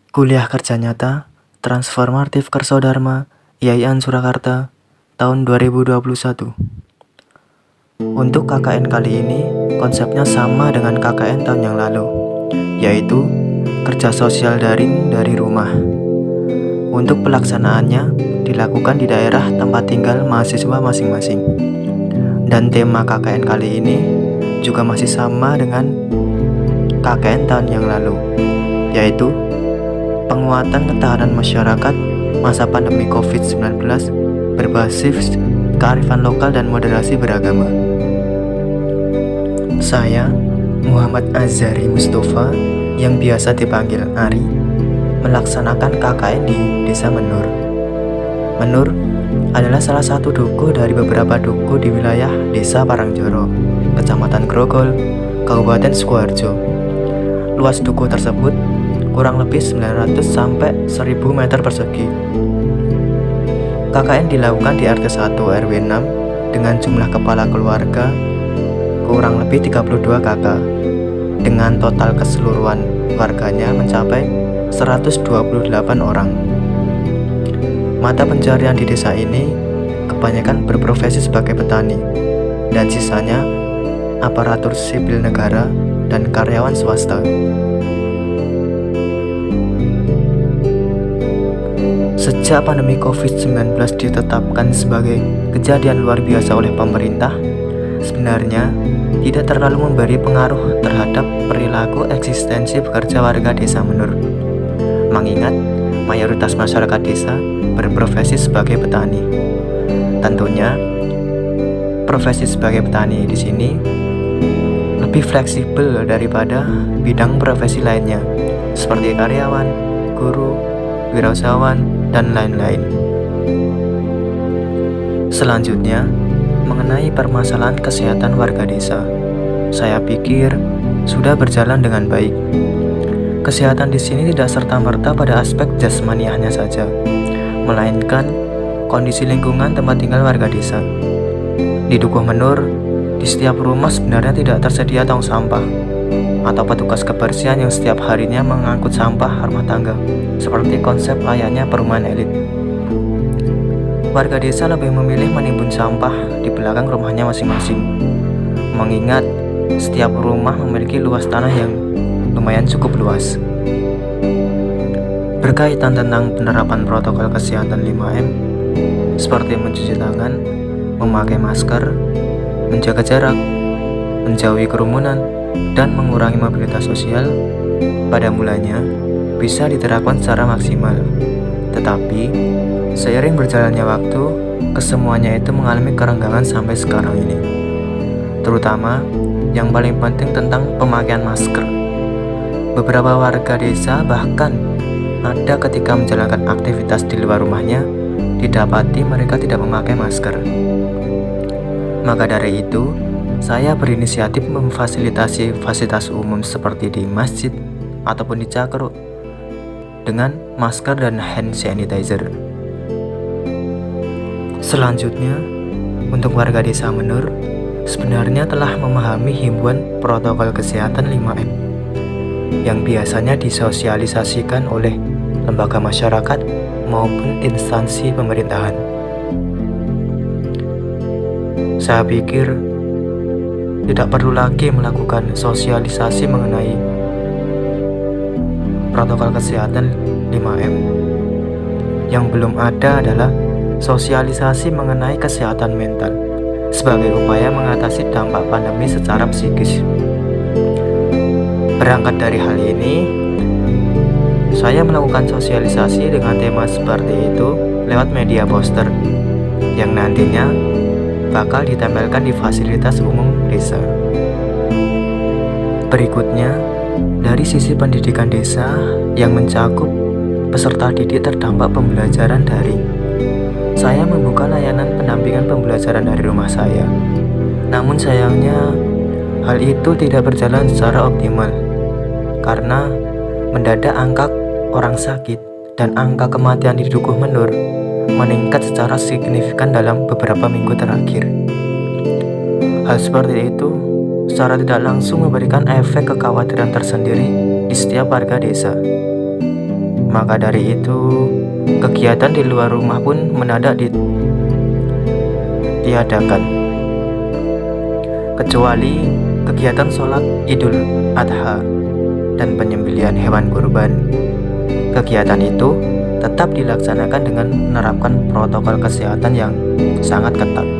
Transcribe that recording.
Kuliah Kerja Nyata Transformatif Kerso Dharma IAIN Surakarta tahun 2021. Untuk KKN kali ini, konsepnya sama dengan KKN tahun yang lalu, yaitu kerja sosial daring dari rumah. Untuk pelaksanaannya dilakukan di daerah tempat tinggal mahasiswa masing-masing. Dan tema KKN kali ini juga masih sama dengan KKN tahun yang lalu, yaitu penguatan ketahanan masyarakat masa pandemi COVID-19 berbasis kearifan lokal dan moderasi beragama. Saya, Muhammad Azhari Mustafa, yang biasa dipanggil Ari, melaksanakan KKN di Desa Menur. Menur adalah salah satu duku dari beberapa duku di wilayah Desa Parangjoro, Kecamatan Grogol, Kabupaten Sukoharjo. Luas duku tersebut kurang lebih 900 sampai 1000 meter persegi. KKN dilakukan di RT 1 RW 6 dengan jumlah kepala keluarga kurang lebih 32 kakak, dengan total keseluruhan warganya mencapai 128 orang. Mata pencarian di desa ini kebanyakan berprofesi sebagai petani, dan sisanya aparatur sipil negara dan karyawan swasta. Sejak pandemi COVID-19 ditetapkan sebagai kejadian luar biasa oleh pemerintah, sebenarnya tidak terlalu memberi pengaruh terhadap perilaku eksistensi bekerja warga desa Menur. Mengingat mayoritas masyarakat desa berprofesi sebagai petani. Tentunya, profesi sebagai petani di sini lebih fleksibel daripada bidang profesi lainnya, seperti karyawan, guru, wirausahawan, dan lain-lain. Selanjutnya, mengenai permasalahan kesehatan warga desa, saya pikir sudah berjalan dengan baik. Kesehatan di sini tidak serta-merta pada aspek jasmaniahnya saja, melainkan kondisi lingkungan tempat tinggal warga desa. Di Dukuh Menur, di setiap rumah sebenarnya tidak tersedia tong sampah atau petugas kebersihan yang setiap harinya mengangkut sampah rumah tangga, seperti konsep layaknya perumahan elit. Warga desa lebih memilih menimbun sampah di belakang rumahnya masing-masing, mengingat setiap rumah memiliki luas tanah yang lumayan cukup luas. Berkaitan tentang penerapan protokol kesehatan 5M, seperti mencuci tangan, memakai masker, menjaga jarak, menjauhi kerumunan, dan mengurangi mobilitas sosial, pada mulanya bisa diterapkan secara maksimal. Tetapi, seiring berjalannya waktu, kesemuanya itu mengalami kerenggangan sampai sekarang ini. Terutama, yang paling penting tentang pemakaian masker. Beberapa warga desa bahkan ada ketika menjalankan aktivitas di luar rumahnya, didapati mereka tidak memakai masker. Maka dari itu, saya berinisiatif memfasilitasi fasilitas umum seperti di masjid ataupun di cakruk dengan masker dan hand sanitizer. Selanjutnya, untuk warga desa Menur sebenarnya telah memahami himbauan protokol kesehatan 5M yang biasanya disosialisasikan oleh lembaga masyarakat maupun instansi pemerintahan. Saya pikir tidak perlu lagi melakukan sosialisasi mengenai protokol kesehatan 5M. Yang belum ada adalah sosialisasi mengenai kesehatan mental sebagai upaya mengatasi dampak pandemi secara psikis. Berangkat dari hal ini, saya melakukan sosialisasi dengan tema seperti itu lewat media poster yang nantinya bakal ditempelkan di fasilitas umum desa. Berikutnya, dari sisi pendidikan desa yang mencakup peserta didik terdampak pembelajaran daring, saya membuka layanan pendampingan pembelajaran dari rumah saya. Namun sayangnya, hal itu tidak berjalan secara optimal karena mendadak angka orang sakit dan angka kematian di Dukuh Menur meningkat secara signifikan dalam beberapa minggu terakhir. Hal seperti itu secara tidak langsung memberikan efek kekhawatiran tersendiri di setiap warga desa. Maka dari itu, kegiatan di luar rumah pun mendadak ditiadakan, kecuali kegiatan sholat Idul Adha dan penyembelihan hewan kurban. Kegiatan itu tetap dilaksanakan dengan menerapkan protokol kesehatan yang sangat ketat.